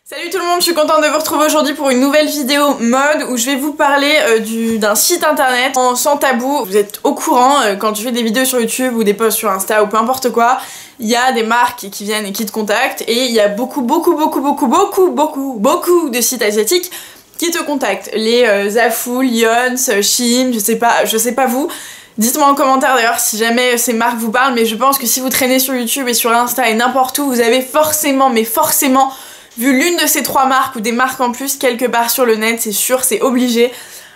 Salut tout le monde, je suis contente de vous retrouver aujourd'hui pour une nouvelle vidéo mode où je vais vous parler d'un site internet sans tabou. Vous êtes au courant, quand tu fais des vidéos sur YouTube ou des posts sur Insta ou peu importe quoi, il y a des marques qui viennent et qui te contactent et il y a beaucoup de sites asiatiques qui te contactent. Les Zaful, Yons, Shein, je sais pas vous. Dites-moi en commentaire d'ailleurs si jamais ces marques vous parlent, mais je pense que si vous traînez sur YouTube et sur Insta et n'importe où, vous avez forcément vu l'une de ces trois marques ou des marques en plus quelque part sur le net, c'est sûr, c'est obligé.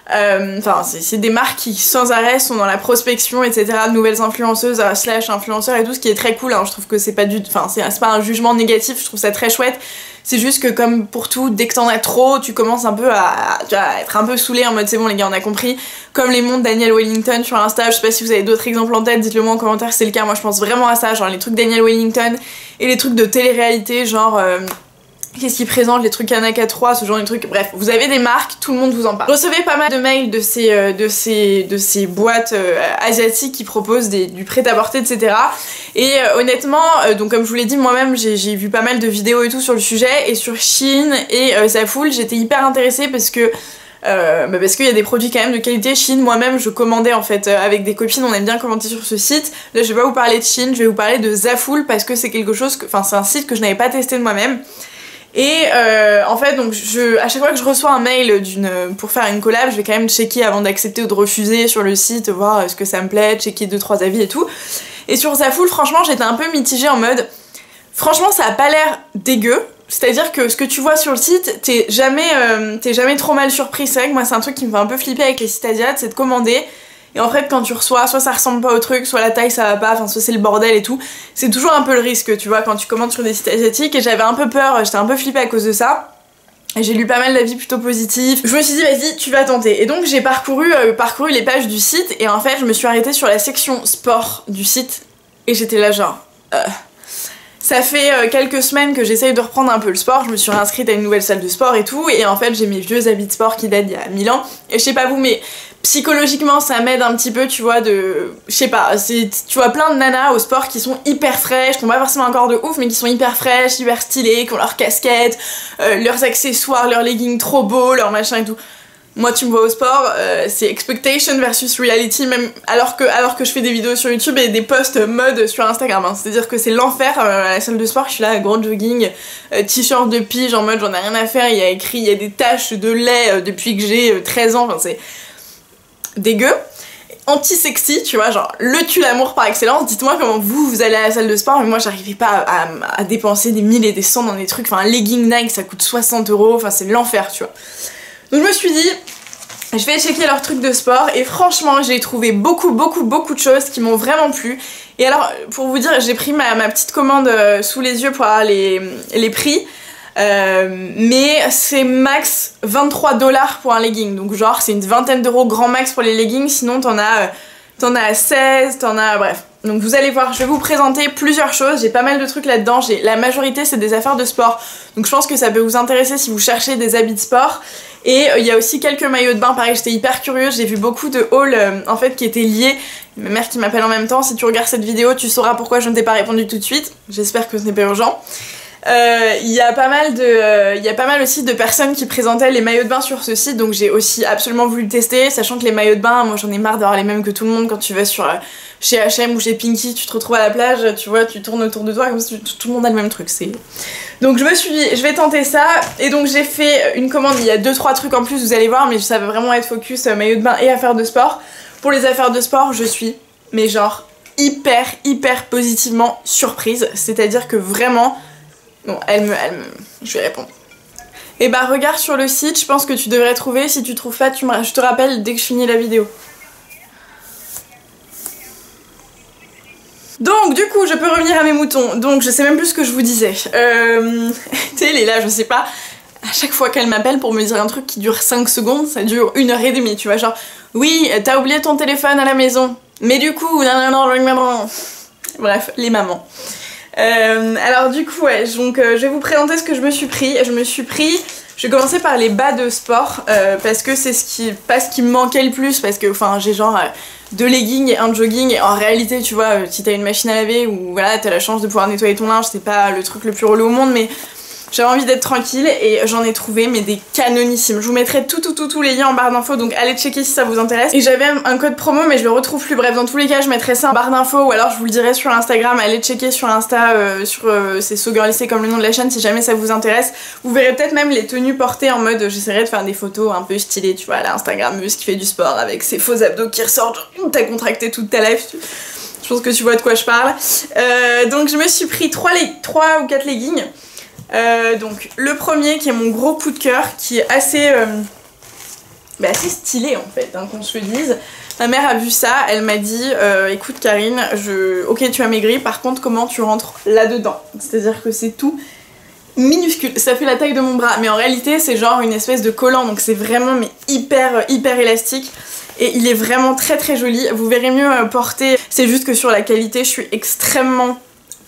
Enfin, c'est des marques qui sans arrêt sont dans la prospection, etc. de nouvelles influenceuses, slash influenceurs et tout, ce qui est très cool, hein. Je trouve que c'est pas c'est pas un jugement négatif, je trouve ça très chouette. C'est juste que comme pour tout, dès que t'en as trop, tu commences un peu à être un peu saoulé en mode c'est bon les gars on a compris. Comme les montres Daniel Wellington sur Insta, je sais pas si vous avez d'autres exemples en tête, dites-le moi en commentaire si c'est le cas, moi je pense vraiment à ça, genre les trucs Daniel Wellington et les trucs de télé-réalité, genre... qu'est-ce qu'ils présentent, les trucs Kanaka 3, ce genre de trucs, bref, vous avez des marques, tout le monde vous en parle. Je recevais pas mal de mails de ces boîtes asiatiques qui proposent du prêt-à-porter, etc. Et honnêtement, donc comme je vous l'ai dit, moi-même j'ai vu pas mal de vidéos et tout sur le sujet, et sur Shein et Zaful, j'étais hyper intéressée parce que qu'il y a des produits quand même de qualité. Shein, moi-même je commandais en fait avec des copines, on aime bien commenter sur ce site. Là je vais pas vous parler de Shein, je vais vous parler de Zaful parce que c'est quelque chose enfin c'est un site que je n'avais pas testé de moi-même. Et en fait donc à chaque fois que je reçois un mail pour faire une collab, je vais quand même checker avant d'accepter ou de refuser sur le site, voir ce que ça me plaît, checker 2-3 avis et tout. Et sur Zaful franchement j'étais un peu mitigée en mode franchement ça a pas l'air dégueu, c'est à dire que ce que tu vois sur le site t'es jamais trop mal surpris. C'est vrai que moi c'est un truc qui me fait un peu flipper avec les sites asiatiques, c'est de commander et en fait quand tu reçois, soit ça ressemble pas au truc, soit la taille ça va pas, enfin soit c'est le bordel et tout. C'est toujours un peu le risque tu vois quand tu commandes sur des sites asiatiques, et j'avais un peu peur, j'étais un peu flippée à cause de ça. Et j'ai lu pas mal d'avis plutôt positifs. Je me suis dit vas-y tu vas tenter. Et donc j'ai parcouru les pages du site et en fait je me suis arrêtée sur la section sport du site et j'étais là genre... Ça fait quelques semaines que j'essaye de reprendre un peu le sport, je me suis réinscrite à une nouvelle salle de sport et tout, et en fait j'ai mes vieux habits de sport qui datent d'il y a 1000 ans, et je sais pas vous mais psychologiquement ça m'aide un petit peu tu vois de... Je sais pas, tu vois plein de nanas au sport qui sont hyper fraîches, qui ont pas forcément un corps de ouf mais qui sont hyper fraîches, hyper stylées, qui ont leurs casquettes, leurs accessoires, leurs leggings trop beaux, leurs machins et tout. Moi tu me vois au sport, c'est expectation versus reality, même alors que je fais des vidéos sur YouTube et des posts mode sur Instagram, hein. C'est à dire que c'est l'enfer à la salle de sport, je suis là gros jogging, t-shirt de pige en mode j'en ai rien à faire, il y a des taches de lait depuis que j'ai 13 ans, enfin c'est dégueu. Anti-sexy, tu vois, genre le tue l'amour par excellence. Dites-moi comment vous allez à la salle de sport, mais moi j'arrivais pas à dépenser des 1000 et des 100 dans des trucs, enfin un legging Nike ça coûte 60 €, enfin c'est l'enfer tu vois. Donc je me suis dit, je vais checker leurs trucs de sport et franchement j'ai trouvé beaucoup de choses qui m'ont vraiment plu. Et alors pour vous dire, j'ai pris ma petite commande sous les yeux pour avoir les prix. Mais c'est max 23 $ pour un legging, donc genre c'est une vingtaine d'euros grand max pour les leggings, sinon t'en as 16, t'en as... bref. Donc vous allez voir, je vais vous présenter plusieurs choses, j'ai pas mal de trucs là-dedans, la majorité c'est des affaires de sport, donc je pense que ça peut vous intéresser si vous cherchez des habits de sport. Et il y a aussi quelques maillots de bain, pareil j'étais hyper curieuse, j'ai vu beaucoup de hauls en fait qui étaient liés. Ma mère qui m'appelle en même temps, si tu regardes cette vidéo tu sauras pourquoi je ne t'ai pas répondu tout de suite, j'espère que ce n'est pas urgent. Il y a pas mal aussi de personnes qui présentaient les maillots de bain sur ce site, donc j'ai aussi absolument voulu le tester, sachant que les maillots de bain, moi j'en ai marre d'avoir les mêmes que tout le monde. Quand tu vas chez H&M ou chez Pinky, tu te retrouves à la plage, tu vois, tu tournes autour de toi comme si tout le monde a le même truc, donc je me suis dit je vais tenter ça, et donc j'ai fait une commande, il y a 2-3 trucs en plus vous allez voir, mais ça va vraiment être focus maillot de bain et affaires de sport. Pour les affaires de sport je suis mais genre hyper positivement surprise, c'est à dire que vraiment... Bon, je vais répondre. Et bah regarde sur le site, je pense que tu devrais trouver, si tu trouves pas, je te rappelle dès que je finis la vidéo. Donc du coup, je peux revenir à mes moutons, donc je sais même plus ce que je vous disais. Elle est là, je sais pas, à chaque fois qu'elle m'appelle pour me dire un truc qui dure 5 secondes, ça dure 1h30, tu vois, genre, oui, t'as oublié ton téléphone à la maison, mais du coup, bref, les mamans. Alors du coup ouais, donc je vais vous présenter ce que je me suis pris. Je vais commencer par les bas de sport parce que c'est ce qui me manquait le plus, parce que enfin j'ai genre 2 leggings et un jogging, et en réalité tu vois si t'as une machine à laver ou voilà t'as la chance de pouvoir nettoyer ton linge, c'est pas le truc le plus relou au monde, mais J'avais envie d'être tranquille et j'en ai trouvé mais des canonissimes. Je vous mettrai tous les liens en barre d'infos, donc allez checker si ça vous intéresse. Et j'avais un code promo mais je le retrouve plus. Bref, dans tous les cas je mettrai ça en barre d'infos ou alors je vous le dirai sur Instagram. Allez checker sur Insta, c'est So Girl comme le nom de la chaîne si jamais ça vous intéresse. Vous verrez peut-être même les tenues portées en mode j'essaierai de faire des photos un peu stylées, tu vois, la Instagrammeuse qui fait du sport avec ses faux abdos qui ressortent, genre t'as contracté toute ta life. Je pense que tu vois de quoi je parle. Donc je me suis pris 3 ou 4 leggings. Donc le premier qui est mon gros coup de cœur, qui est assez stylé en fait, hein, qu'on se le dise. Ma mère a vu ça, elle m'a dit écoute Karine, ok tu as maigri, par contre comment tu rentres là-dedans? C'est-à-dire que c'est tout minuscule, ça fait la taille de mon bras, mais en réalité c'est genre une espèce de collant, donc c'est vraiment mais hyper élastique. Et il est vraiment très joli, vous verrez mieux porter, c'est juste que sur la qualité je suis extrêmement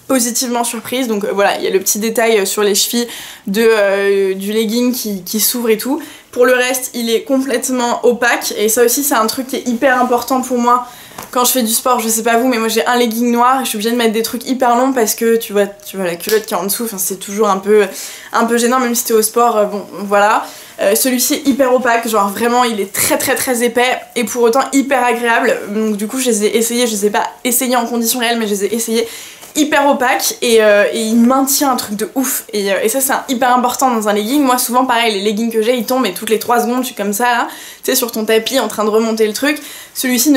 positivement surprise. Donc voilà, il y a le petit détail sur les chevilles du legging qui s'ouvre et tout. Pour le reste il est complètement opaque et ça aussi c'est un truc qui est hyper important pour moi quand je fais du sport. Je sais pas vous mais moi j'ai un legging noir et je suis obligée de mettre des trucs hyper longs parce que tu vois la culotte qui est en dessous, c'est toujours un peu gênant même si t'es au sport, bon voilà. Celui-ci est hyper opaque, genre vraiment il est très épais et pour autant hyper agréable. Donc du coup je les ai essayés, je les ai pas essayés en conditions réelles mais je les ai essayés. Hyper opaque et il maintient un truc de ouf et ça c'est hyper important dans un legging. Moi souvent pareil, les leggings que j'ai ils tombent et toutes les 3 secondes je suis comme ça là, tu sais, sur ton tapis en train de remonter le truc. Celui-ci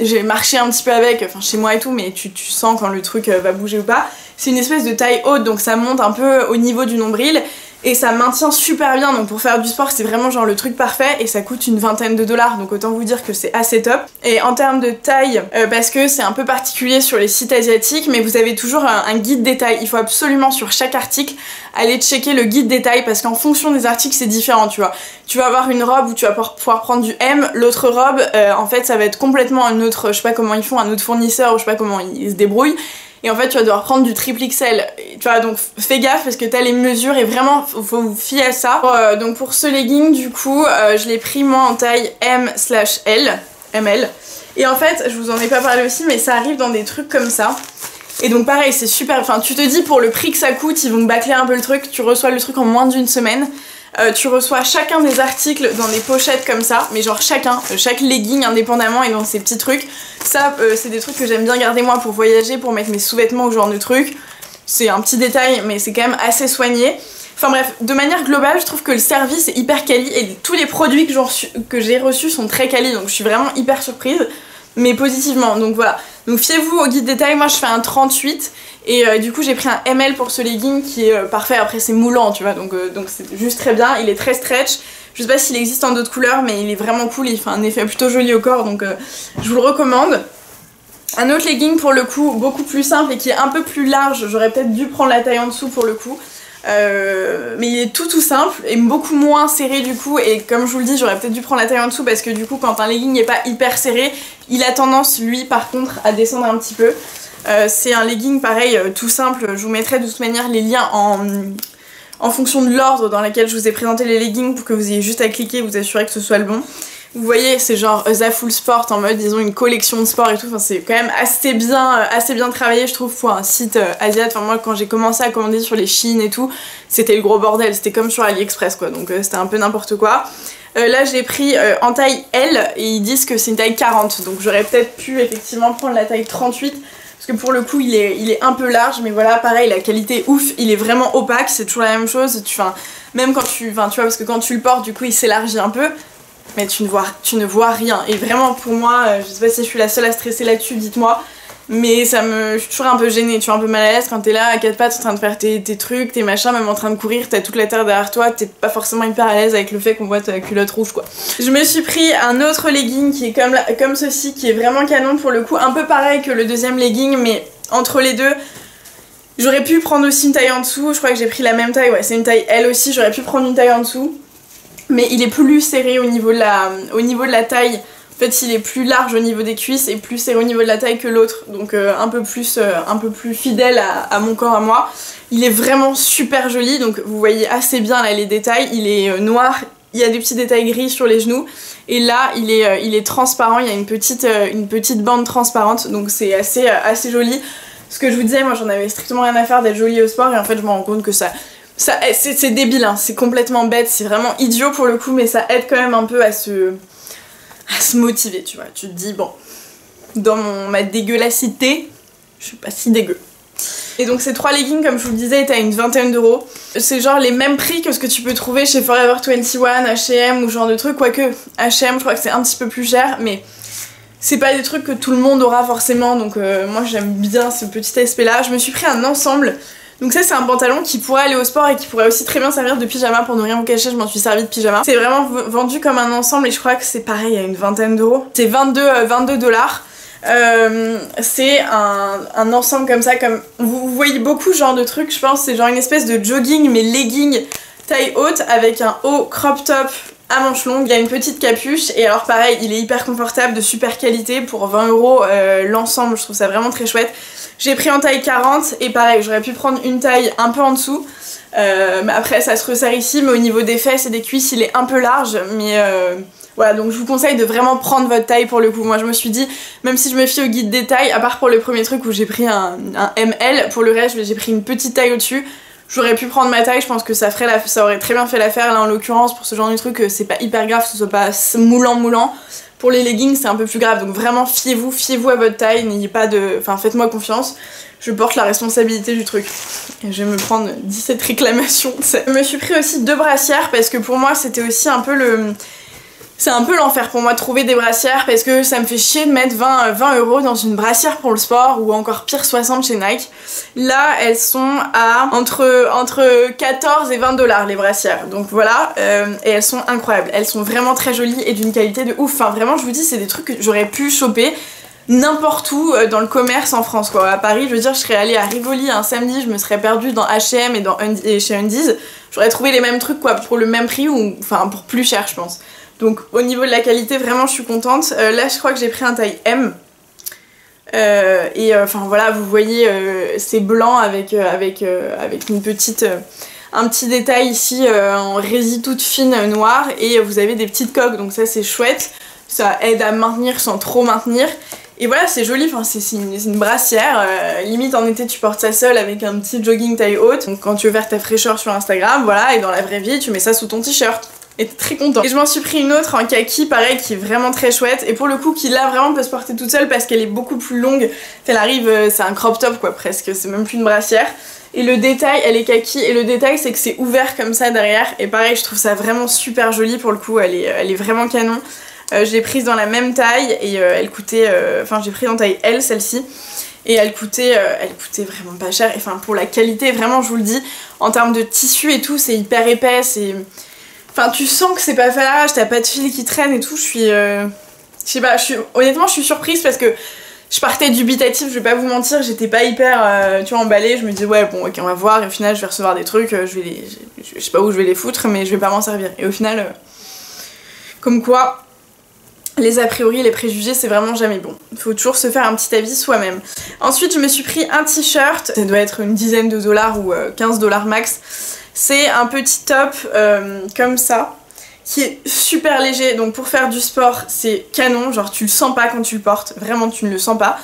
j'ai marché un petit peu avec, chez moi et tout, mais tu sens quand le truc va bouger ou pas. C'est une espèce de taille haute donc ça monte un peu au niveau du nombril et ça maintient super bien, donc pour faire du sport c'est vraiment genre le truc parfait et ça coûte une vingtaine de dollars, donc autant vous dire que c'est assez top. Et en termes de taille, parce que c'est un peu particulier sur les sites asiatiques, mais vous avez toujours un guide des tailles, il faut absolument sur chaque article aller checker le guide des tailles parce qu'en fonction des articles c'est différent, tu vois. Tu vas avoir une robe où tu vas pouvoir prendre du M, l'autre robe en fait ça va être complètement un autre, je sais pas comment ils font, un autre fournisseur ou je sais pas comment ils se débrouillent. Et en fait tu vas devoir prendre du triple XL, tu vois, donc fais gaffe parce que t'as les mesures et vraiment faut vous fier à ça. Donc pour ce legging du coup je l'ai pris moi en taille M/L, ML. Et en fait je vous en ai pas parlé aussi mais ça arrive dans des trucs comme ça. Et donc pareil c'est super, enfin tu te dis pour le prix que ça coûte ils vont bâcler un peu le truc, tu reçois le truc en moins d'une semaine. Tu reçois chacun des articles dans des pochettes comme ça, mais genre chaque legging indépendamment et dans ces petits trucs. Ça c'est des trucs que j'aime bien garder moi pour voyager, pour mettre mes sous-vêtements ou ce genre de trucs. C'est un petit détail mais c'est quand même assez soigné. Enfin bref, de manière globale je trouve que le service est hyper quali et tous les produits que j'ai reçus sont très quali, donc je suis vraiment hyper surprise, mais positivement. Donc voilà, donc fiez-vous au guide détail, moi je fais un 38 et du coup j'ai pris un ML pour ce legging qui est parfait. Après c'est moulant tu vois, donc c'est juste très bien, il est très stretch. Je sais pas s'il existe en d'autres couleurs mais il est vraiment cool, il fait un effet plutôt joli au corps, donc je vous le recommande. Un autre legging pour le coup beaucoup plus simple et qui est un peu plus large, j'aurais peut-être dû prendre la taille en dessous pour le coup. Mais il est tout simple et beaucoup moins serré du coup, et comme je vous le dis j'aurais peut-être dû prendre la taille en dessous parce que du coup quand un legging n'est pas hyper serré il a tendance lui par contre à descendre un petit peu. C'est un legging pareil tout simple, je vous mettrai de toute manière les liens en fonction de l'ordre dans lequel je vous ai présenté les leggings pour que vous ayez juste à cliquer, vous assurer que ce soit le bon. Vous voyez c'est genre The Full Sport en mode ils ont une collection de sport et tout, enfin, c'est quand même assez bien travaillé je trouve pour un site asiatique. Enfin moi quand j'ai commencé à commander sur les Shein et tout c'était le gros bordel, c'était comme sur AliExpress quoi, donc c'était un peu n'importe quoi. Là je l'ai pris en taille L et ils disent que c'est une taille 40, donc j'aurais peut-être pu effectivement prendre la taille 38 parce que pour le coup il est un peu large, mais voilà pareil la qualité ouf, il est vraiment opaque, c'est toujours la même chose, même quand tu vois parce que quand tu le portes du coup il s'élargit un peu mais tu ne vois rien et vraiment pour moi je sais pas si je suis la seule à stresser là-dessus, dites-moi, mais je suis toujours un peu gênée, tu es un peu mal à l'aise quand t'es là à 4 pattes en train de faire tes trucs, tes machins, même en train de courir, t'as toute la terre derrière toi, t'es pas forcément hyper à l'aise avec le fait qu'on voit ta culotte rouge quoi. Je me suis pris un autre legging qui est comme ceci, qui est vraiment canon pour le coup, un peu pareil que le deuxième legging mais entre les deux. J'aurais pu prendre aussi une taille en dessous, je crois que j'ai pris la même taille, ouais c'est une taille L aussi, j'aurais pu prendre une taille en dessous. Mais il est plus serré au niveau de la taille. En fait il est plus large au niveau des cuisses et plus serré au niveau de la taille que l'autre, donc un peu plus fidèle à mon corps à moi. Il est vraiment super joli, donc vous voyez assez bien là les détails. Il est noir, il y a des petits détails gris sur les genoux et là il est transparent, il y a une petite bande transparente, donc c'est assez joli. Ce que je vous disais, moi j'en avais strictement rien à faire d'être jolie au sport et en fait je me rends compte que ça c'est débile, hein, c'est complètement bête, c'est vraiment idiot pour le coup, mais ça aide quand même un peu à se motiver, tu vois. Tu te dis, bon, dans ma dégueulassité, je suis pas si dégueu. Et donc ces 3 leggings, comme je vous le disais, étaient à une vingtaine d'euros. C'est genre les mêmes prix que ce que tu peux trouver chez Forever 21, H&M ou ce genre de trucs, quoique H&M je crois que c'est un petit peu plus cher, mais c'est pas des trucs que tout le monde aura forcément, donc moi j'aime bien ce petit aspect là. Je me suis pris un ensemble, donc ça c'est un pantalon qui pourrait aller au sport et qui pourrait aussi très bien servir de pyjama. Pour ne rien vous cacher, je m'en suis servi de pyjama. C'est vraiment vendu comme un ensemble et je crois que c'est pareil à une vingtaine d'euros. C'est 22 $. C'est un ensemble comme ça, comme vous voyez beaucoup ce genre de trucs, je pense. C'est genre une espèce de jogging mais legging taille haute avec un haut crop top à manches longues. Il y a une petite capuche et alors pareil, il est hyper confortable, de super qualité pour 20 € l'ensemble. Je trouve ça vraiment très chouette. J'ai pris en taille 40 et pareil, j'aurais pu prendre une taille un peu en dessous. Mais après ça se resserre ici, mais au niveau des fesses et des cuisses il est un peu large, mais voilà, donc je vous conseille de vraiment prendre votre taille pour le coup. Moi je me suis dit, même si je me fie au guide des tailles, à part pour le premier truc où j'ai pris un ML, pour le reste j'ai pris une petite taille au-dessus. J'aurais pu prendre ma taille, je pense que ça aurait très bien fait l'affaire. Là en l'occurrence pour ce genre de truc c'est pas hyper grave que ce soit pas moulant. Pour les leggings c'est un peu plus grave, donc vraiment fiez-vous à votre taille, n'ayez pas de... Enfin faites-moi confiance, je porte la responsabilité du truc. Et je vais me prendre 17 réclamations. Je me suis pris aussi 2 brassières parce que pour moi c'était aussi un peu le... C'est un peu l'enfer pour moi de trouver des brassières parce que ça me fait chier de mettre 20 € dans une brassière pour le sport ou encore pire 60 chez Nike. Là elles sont à entre 14 et 20 $ les brassières, donc voilà, et elles sont incroyables, elles sont vraiment très jolies et d'une qualité de ouf. Enfin vraiment je vous dis c'est des trucs que j'aurais pu choper n'importe où dans le commerce en France quoi. À Paris je veux dire je serais allée à Rivoli un samedi, je me serais perdue dans H&M et chez Undies, j'aurais trouvé les mêmes trucs quoi pour le même prix ou enfin pour plus cher je pense. Donc au niveau de la qualité vraiment je suis contente. Là je crois que j'ai pris un taille M. Enfin voilà vous voyez c'est blanc avec une petite... un petit détail ici en résille toute fine noire et vous avez des petites coques donc ça c'est chouette. Ça aide à maintenir sans trop maintenir. Et voilà c'est joli, enfin, c'est une brassière, limite en été tu portes ça seule avec un petit jogging taille haute. Donc quand tu veux faire ta fraîcheur sur Instagram, voilà, et dans la vraie vie tu mets ça sous ton t-shirt. Et t'es très content. Et je m'en suis pris une autre en kaki, pareil, qui est vraiment très chouette. Et pour le coup, qui là vraiment peut se porter toute seule parce qu'elle est beaucoup plus longue. Elle arrive, c'est un crop top quoi, presque. C'est même plus une brassière. Et le détail, elle est kaki. Et le détail, c'est que c'est ouvert comme ça derrière. Et pareil, je trouve ça vraiment super joli pour le coup. Elle est vraiment canon. Je l'ai prise dans la même taille et elle coûtait... Enfin, j'ai pris en taille L celle-ci. Et elle coûtait vraiment pas cher. Enfin, pour la qualité, vraiment, je vous le dis, en termes de tissu et tout, c'est hyper épais. Enfin, tu sens que c'est pas fait à l'arrache, t'as pas de fil qui traîne et tout, je sais pas, honnêtement je suis surprise parce que je partais dubitative, je vais pas vous mentir, j'étais pas hyper, tu vois, emballée, je me dis ouais bon ok on va voir et au final je vais recevoir des trucs, je sais pas où je vais les foutre mais je vais pas m'en servir. Et au final, comme quoi, les a priori, les préjugés c'est vraiment jamais bon. Il faut toujours se faire un petit avis soi-même. Ensuite je me suis pris un t-shirt, ça doit être une dizaine de dollars ou 15 $ max. C'est un petit top comme ça, qui est super léger, donc pour faire du sport c'est canon, genre tu le sens pas quand tu le portes, vraiment tu ne le sens pas.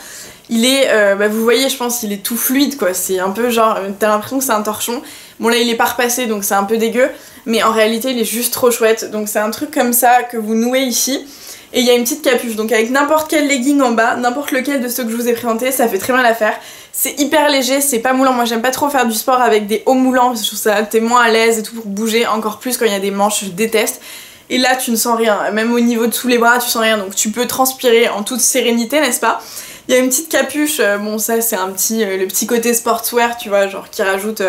Il est, vous voyez je pense il est tout fluide quoi, c'est un peu genre, t'as l'impression que c'est un torchon. Bon là il est pas repassé donc c'est un peu dégueu, mais en réalité il est juste trop chouette. Donc c'est un truc comme ça que vous nouez ici. Et il y a une petite capuche, donc avec n'importe quel legging en bas, n'importe lequel de ceux que je vous ai présentés, ça fait très bien l'affaire. C'est hyper léger, c'est pas moulant, moi j'aime pas trop faire du sport avec des hauts moulants, parce que je trouve ça, t'es moins à l'aise et tout pour bouger, encore plus quand il y a des manches, je déteste. Et là tu ne sens rien, même au niveau de sous les bras tu sens rien, donc tu peux transpirer en toute sérénité, n'est-ce pas? Il y a une petite capuche, bon ça c'est un petit, le petit côté sportswear, tu vois, genre qui rajoute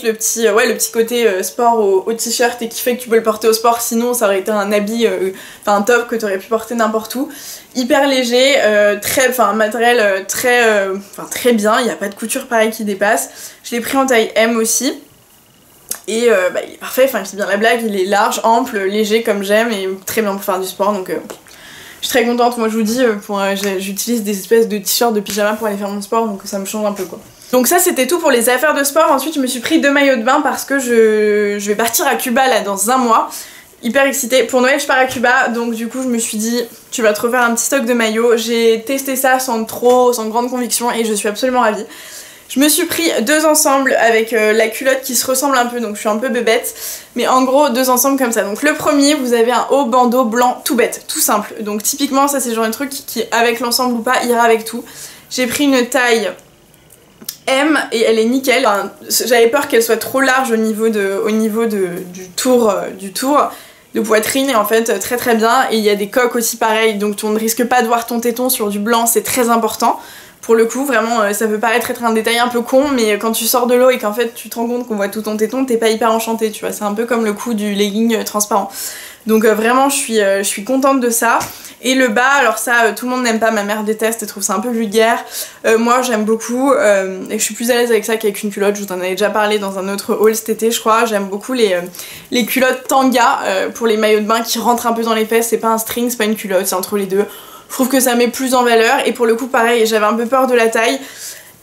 le petit côté sport au t-shirt et qui fait que tu peux le porter au sport, sinon ça aurait été un habit, un top que tu aurais pu porter n'importe où. Hyper léger, un matériel très bien, il n'y a pas de couture pareil qui dépasse. Je l'ai pris en taille M aussi. Et il est parfait, enfin il fait bien la blague, il est large, ample, léger comme j'aime et très bien pour faire du sport donc... Je suis très contente, moi je vous dis, j'utilise des espèces de t-shirts de pyjama pour aller faire mon sport donc ça me change un peu quoi. Donc ça c'était tout pour les affaires de sport. Ensuite je me suis pris 2 maillots de bain parce que je vais partir à Cuba là dans un mois. Hyper excitée, pour Noël je pars à Cuba donc du coup je me suis dit tu vas te refaire un petit stock de maillots. J'ai testé ça sans grande conviction et je suis absolument ravie. Je me suis pris 2 ensembles avec la culotte qui se ressemble un peu, donc je suis un peu bébête. Mais en gros 2 ensembles comme ça. Donc le premier, vous avez un haut bandeau blanc tout bête, tout simple. Donc typiquement ça c'est le genre de truc qui avec l'ensemble ou pas ira avec tout. J'ai pris une taille M et elle est nickel. Enfin, j'avais peur qu'elle soit trop large au niveau du tour de poitrine, et en fait très très bien. Et il y a des coques aussi pareil, donc on ne risque pas de voir ton téton sur du blanc, c'est très important. Pour le coup, vraiment, ça peut paraître être un détail un peu con, mais quand tu sors de l'eau et qu'en fait tu te rends compte qu'on voit tout ton téton, t'es pas hyper enchanté, tu vois. C'est un peu comme le coup du legging transparent. Donc vraiment, je suis contente de ça. Et le bas, alors ça, tout le monde n'aime pas, ma mère déteste et trouve ça un peu vulgaire. Moi, j'aime beaucoup, et je suis plus à l'aise avec ça qu'avec une culotte. Je vous en avais déjà parlé dans un autre haul cet été, je crois. J'aime beaucoup les culottes tanga pour les maillots de bain qui rentrent un peu dans les fesses. C'est pas un string, c'est pas une culotte, c'est entre les deux. Je trouve que ça met plus en valeur, et pour le coup pareil, j'avais un peu peur de la taille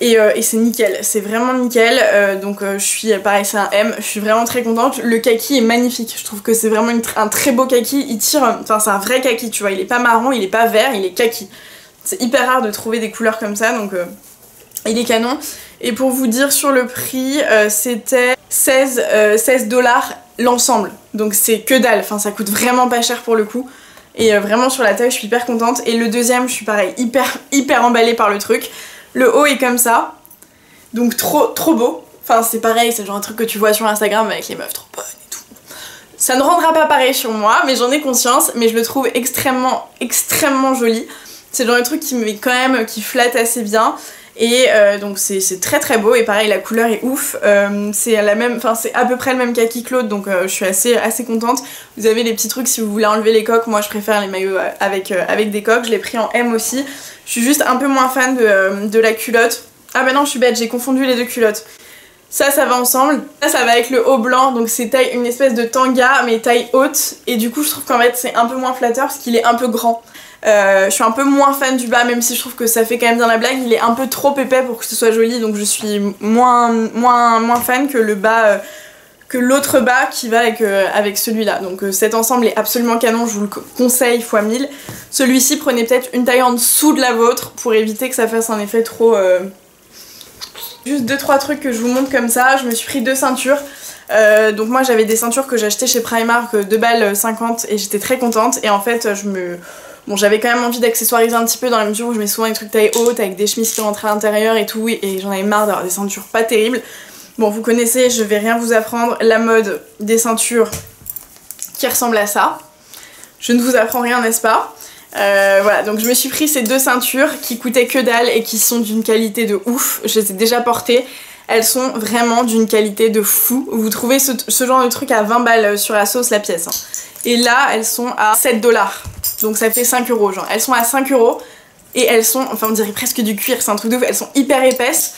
et c'est nickel, c'est vraiment nickel. Donc je suis, pareil c'est un M, je suis vraiment très contente. Le kaki est magnifique, je trouve que c'est vraiment un très beau kaki, il tire, enfin c'est un vrai kaki tu vois, il est pas marron, il est pas vert, il est kaki. C'est hyper rare de trouver des couleurs comme ça, donc il est canon. Et pour vous dire sur le prix, c'était 16 $ l'ensemble, donc c'est que dalle, enfin ça coûte vraiment pas cher pour le coup. Et vraiment sur la taille je suis hyper contente. Et le deuxième je suis pareil hyper emballée par le truc. Le haut est comme ça, donc trop beau. Enfin c'est pareil, c'est le genre de truc que tu vois sur Instagram avec les meufs trop bonnes et tout. Ça ne rendra pas pareil sur moi, mais j'en ai conscience, mais je le trouve extrêmement joli. C'est le genre de truc qui me met quand même, qui flatte assez bien. Et donc c'est très beau, et pareil la couleur est ouf. C'est à peu près le même kaki que l'autre, donc je suis assez contente. Vous avez les petits trucs si vous voulez enlever les coques. Moi je préfère les maillots avec des coques. Je l'ai pris en M aussi. Je suis juste un peu moins fan de la culotte. Ah bah non, je suis bête, j'ai confondu les deux culottes. Ça va ensemble. Ça va avec le haut blanc, donc c'est une espèce de tanga mais taille haute, et du coup je trouve qu'en fait c'est un peu moins flatteur parce qu'il est un peu grand. Je suis un peu moins fan du bas, même si je trouve que ça fait quand même bien la blague. Il est un peu trop épais pour que ce soit joli, donc je suis moins fan que le bas, que l'autre bas qui va avec celui-là. Donc cet ensemble est absolument canon, je vous le conseille fois 1000. Celui-ci, prenez peut-être une taille en dessous de la vôtre pour éviter que ça fasse un effet trop... Juste 2-3 trucs que je vous montre comme ça. Je me suis pris 2 ceintures. Donc moi j'avais des ceintures que j'achetais chez Primark, 2,50 $, et j'étais très contente. Et en fait bon, j'avais quand même envie d'accessoiriser un petit peu dans la mesure où je mets souvent des trucs taille haute avec des chemises qui rentrent à l'intérieur et tout, et j'en avais marre d'avoir des ceintures pas terribles. Bon, vous connaissez, je vais rien vous apprendre, la mode des ceintures qui ressemblent à ça. Je ne vous apprends rien, n'est-ce pas? Voilà, donc je me suis pris ces 2 ceintures qui coûtaient que dalle et qui sont d'une qualité de ouf. Je les ai déjà portées. Elles sont vraiment d'une qualité de fou. Vous trouvez ce genre de truc à 20 balles sur la sauce la pièce. Hein. Et là, elles sont à 7 $. Donc ça fait 5 € genre. Elles sont à 5 € et elles sont, enfin on dirait presque du cuir, c'est un truc de ouf. Elles sont hyper épaisses.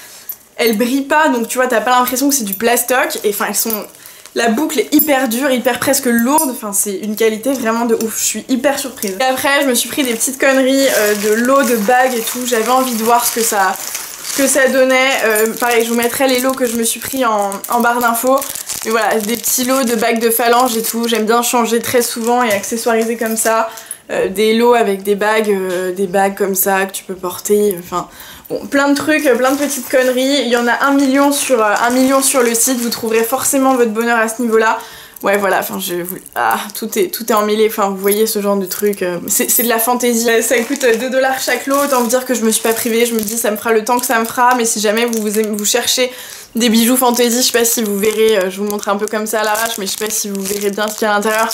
Elles brillent pas, donc tu vois, t'as pas l'impression que c'est du plastoc. Et enfin elles sont... La boucle est hyper dure, hyper presque lourde, enfin c'est une qualité vraiment de ouf, je suis hyper surprise. Et après je me suis pris des petites conneries de lots de bagues et tout, j'avais envie de voir ce que ça donnait. Pareil, je vous mettrai les lots que je me suis pris en barre d'infos. Mais voilà, des petits lots de bagues de phalange et tout, j'aime bien changer très souvent et accessoiriser comme ça. Des lots avec des bagues comme ça que tu peux porter, enfin... Bon, plein de trucs, plein de petites conneries. Il y en a 1 million sur le site. Vous trouverez forcément votre bonheur à ce niveau-là. Ouais, voilà, enfin, tout est emmêlé. Enfin, vous voyez ce genre de truc. C'est de la fantaisie. Ça coûte 2 $ chaque lot. Autant vous dire que je me suis pas privée. Je me dis, ça me fera le temps que ça me fera. Mais si jamais vous cherchez des bijoux fantaisie, je sais pas si vous verrez. Je vous montre un peu comme ça à l'arrache, mais je sais pas si vous verrez bien ce qu'il y a à l'intérieur.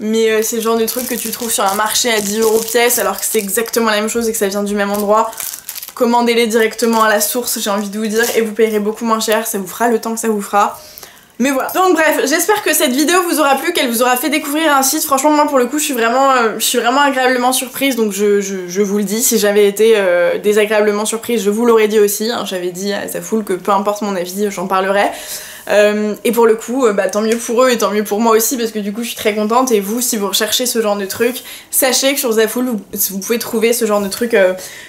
Mais c'est le genre de truc que tu trouves sur un marché à 10 € pièce, alors que c'est exactement la même chose et que ça vient du même endroit. Commandez-les directement à la source, j'ai envie de vous dire, et vous payerez beaucoup moins cher, ça vous fera le temps que ça vous fera. Mais voilà. Donc bref, j'espère que cette vidéo vous aura plu, qu'elle vous aura fait découvrir un site. Franchement, moi pour le coup, je suis vraiment agréablement surprise, donc je vous le dis. Si j'avais été désagréablement surprise, je vous l'aurais dit aussi. Hein. J'avais dit à Safoul que peu importe mon avis, j'en parlerai. Et pour le coup, tant mieux pour eux et tant mieux pour moi aussi, parce que du coup je suis très contente. Et vous, si vous recherchez ce genre de truc, sachez que sur Zaful vous pouvez trouver ce genre de truc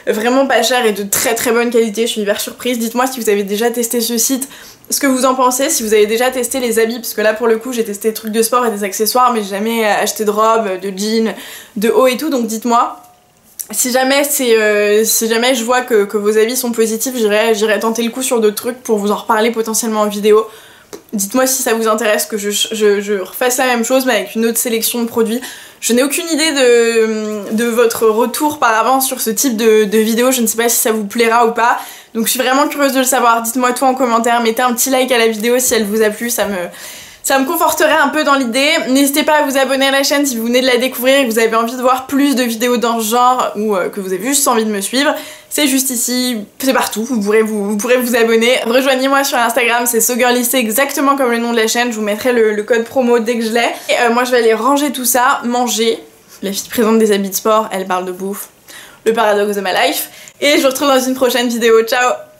vraiment pas cher et de très bonne qualité. Je suis hyper surprise. Dites-moi si vous avez déjà testé ce site, ce que vous en pensez, si vous avez déjà testé les habits, parce que là pour le coup j'ai testé des trucs de sport et des accessoires, mais j'ai jamais acheté de robe, de jeans, de haut et tout, donc dites-moi. si jamais je vois que vos avis sont positifs, j'irai tenter le coup sur d'autres trucs pour vous en reparler potentiellement en vidéo. Dites-moi si ça vous intéresse que je refasse la même chose mais avec une autre sélection de produits. Je n'ai aucune idée de votre retour par avance sur ce type de vidéo, je ne sais pas si ça vous plaira ou pas. Donc je suis vraiment curieuse de le savoir, dites-moi tout en commentaire, mettez un petit like à la vidéo si elle vous a plu, ça me conforterait un peu dans l'idée. N'hésitez pas à vous abonner à la chaîne si vous venez de la découvrir et que vous avez envie de voir plus de vidéos dans ce genre ou que vous avez juste envie de me suivre. C'est juste ici, c'est partout, vous pourrez vous abonner. Rejoignez-moi sur Instagram, c'est SoGirly, c'est exactement comme le nom de la chaîne, je vous mettrai le code promo dès que je l'ai. Et moi je vais aller ranger tout ça, manger. La fille présente des habits de sport, elle parle de bouffe. Le paradoxe de ma life. Et je vous retrouve dans une prochaine vidéo, ciao!